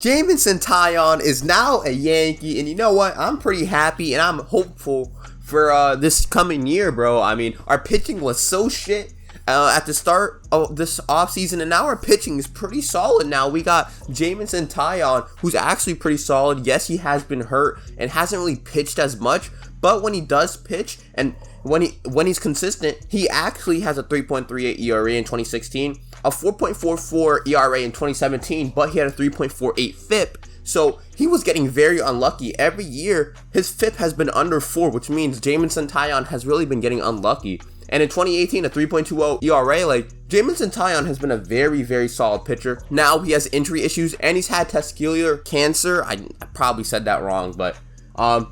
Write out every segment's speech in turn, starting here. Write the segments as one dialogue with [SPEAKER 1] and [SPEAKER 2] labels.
[SPEAKER 1] Jameson Taillon is now a Yankee, and you know what? I'm pretty happy, and I'm hopeful for this coming year, bro. I mean, our pitching was so shit at the start of this offseason, and now our pitching is pretty solid now. We got Jameson Taillon, who's actually pretty solid. Yes, he has been hurt and hasn't really pitched as much, but when he does pitch and when he's consistent, he actually has a 3.38 ERA in 2016, a 4.44 ERA in 2017, but he had a 3.48 FIP. So he was getting very unlucky. Every year, his FIP has been under 4, which means Jameson Taillon has really been getting unlucky. And in 2018, a 3.20 ERA, like, Jameson Taillon has been a very, very solid pitcher. Now he has injury issues, and he's had testicular cancer. I probably said that wrong, but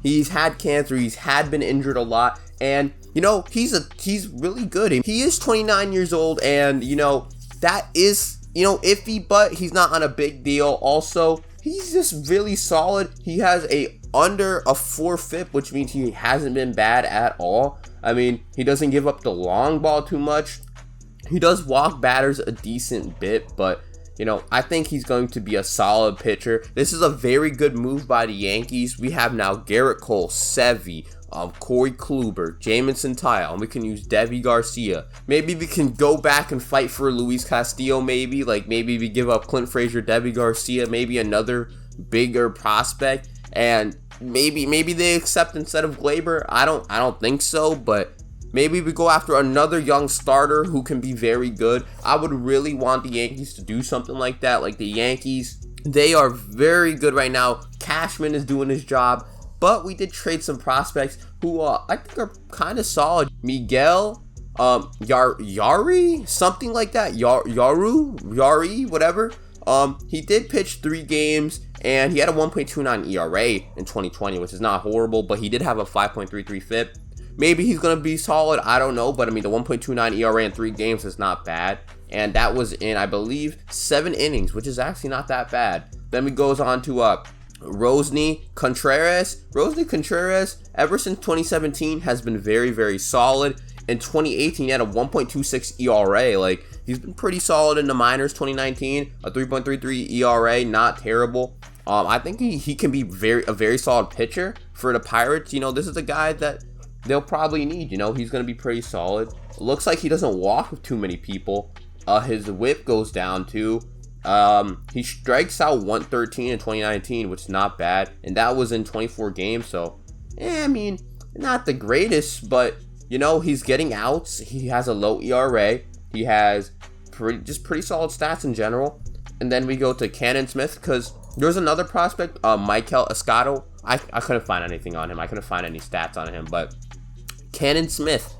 [SPEAKER 1] he's had cancer. He's had been injured a lot, and you know, he's really good. He is 29 years old, and you know, that is, you know, iffy, but he's not on a big deal. Also, he's just really solid. He has under a 4 FIP, which means he hasn't been bad at all. I mean, he doesn't give up the long ball too much. He does walk batters a decent bit, but you know, I think he's going to be a solid pitcher. This is a very good move by the Yankees. We have now Garrett Cole, Sevy, Corey Kluber, Jameson Taillon. We can use Deivi Garcia. Maybe we can go back and fight for Luis Castillo. Maybe we give up Clint Frazier, Deivi Garcia, maybe another bigger prospect, and maybe they accept instead of Glaber. I don't think so, but maybe we go after another young starter who can be very good. I would really want the Yankees to do something like that. Like the Yankees, they are very good right now. Cashman is doing his job. But we did trade some prospects who I think are kind of solid. Miguel, Yari, something like that. Yari, whatever. He did pitch 3 games, and he had a 1.29 ERA in 2020, which is not horrible, but he did have a 5.33 FIP. Maybe he's going to be solid, I don't know, but I mean, the 1.29 ERA in 3 games is not bad. And that was in, I believe, 7 innings, which is actually not that bad. Then we goes on to Rosny Contreras, ever since 2017, has been very, very solid. In 2018, he had a 1.26 ERA. Like, he's been pretty solid in the minors. 2019, a 3.33 ERA, not terrible. I think he can be a very solid pitcher for the Pirates. You know, this is a guy that they'll probably need. You know, he's going to be pretty solid. It looks like he doesn't walk with too many people. His whip goes down too. He strikes out 113 in 2019, which is not bad, and that was in 24 games, so, I mean, not the greatest, but, you know, he's getting outs, he has a low ERA, he has pretty solid stats in general. And then we go to Cannon Smith, because there's another prospect, Michael Escato. I couldn't find anything on him, I couldn't find any stats on him, but Cannon Smith,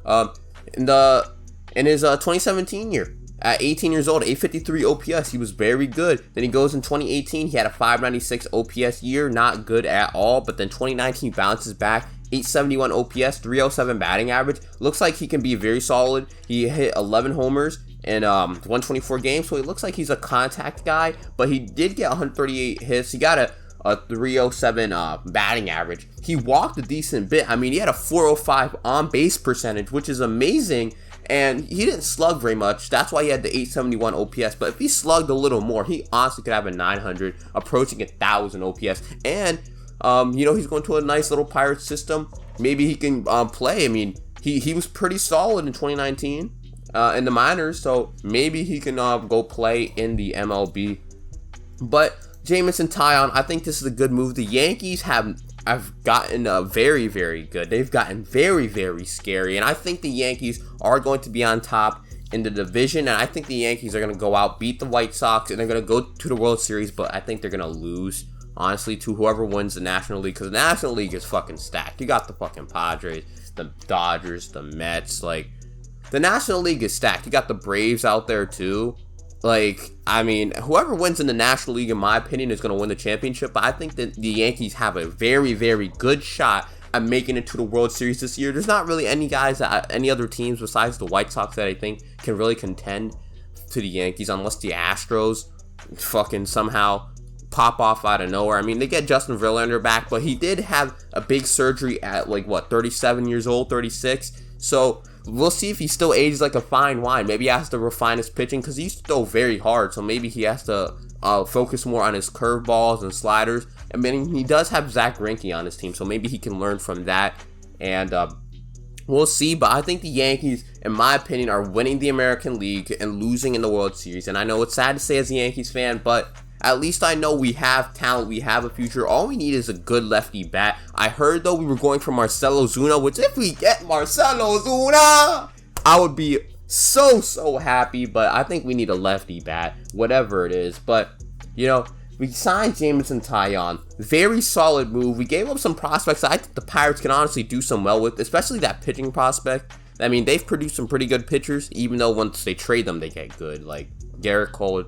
[SPEAKER 1] in his 2017 year, at 18 years old, 853 OPS, he was very good. Then he goes in 2018, he had a 596 OPS year, not good at all. But then 2019 bounces back, 871 OPS, 307 batting average. Looks like he can be very solid. He hit 11 homers in 124 games, so he looks like he's a contact guy. But he did get 138 hits. He got a 307 batting average. He walked a decent bit. I mean, he had a 405 on base percentage, which is amazing. And he didn't slug very much. That's why he had the 871 OPS. But if he slugged a little more, he honestly could have a 900, approaching 1,000 OPS. And, you know, he's going to a nice little Pirates system. Maybe he can play. I mean, he was pretty solid in 2019 in the minors. So maybe he can go play in the MLB. But Jameson Taillon, I think this is a good move. The Yankees have gotten very, very good. They've gotten very, very scary. And I think the Yankees are going to be on top in the division. And I think the Yankees are going to go out, beat the White Sox, and they're going to go to the World Series. But I think they're going to lose, honestly, to whoever wins the National League. Because the National League is fucking stacked. You got the fucking Padres, the Dodgers, the Mets. Like, the National League is stacked. You got the Braves out there, too. Like, I mean, whoever wins in the National League, in my opinion, is going to win the championship. But I think that the Yankees have a very, very good shot at making it to the World Series this year. There's not really any other teams besides the White Sox that I think can really contend to the Yankees, unless the Astros fucking somehow pop off out of nowhere. I mean, they get Justin Verlander back, but he did have a big surgery at, 37 years old, 36. So we'll see if he still ages like a fine wine. Maybe he has to refine his pitching, because he used to throw very hard, so maybe he has to focus more on his curveballs and sliders. I mean, he does have Zach Greinke on his team, so maybe he can learn from that. And we'll see. But I think the Yankees, in my opinion, are winning the American League and losing in the World Series. And I know it's sad to say as a Yankees fan, but at least I know we have talent, we have a future. All we need is a good lefty bat. I heard, though, we were going for Marcell Ozuna, which if we get Marcell Ozuna, I would be so happy. But I think we need a lefty bat, whatever it is. But, you know, we signed Jameson Taillon. Very solid move. We gave up some prospects I think the Pirates can honestly do some well with, especially that pitching prospect. I mean, they've produced some pretty good pitchers, even though once they trade them, they get good. Like Garrett Cole,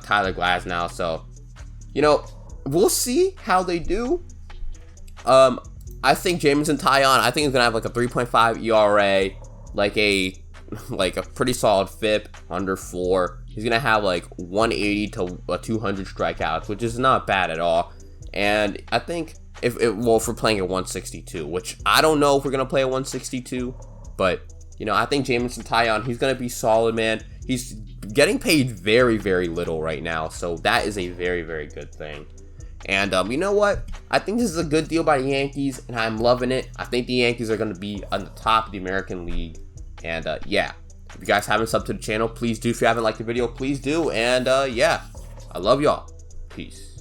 [SPEAKER 1] Tyler Glasnow. So, you know, we'll see how they do. I think Jameson Taillon, I think he's gonna have like a 3.5 ERA, like a pretty solid FIP under 4. He's gonna have like 180 to 200 strikeouts, which is not bad at all. And I think if we're playing at 162, which I don't know if we're gonna play at 162, but you know, I think Jameson Taillon, he's gonna be solid, man. He's getting paid very little right now, so that is a very good thing. And you know what? I think this is a good deal by the Yankees, and I'm loving it. I think the Yankees are going to be on the top of the American League. And yeah, if you guys haven't subbed to the channel, please do. If you haven't liked the video, please do. And yeah, I love y'all. Peace.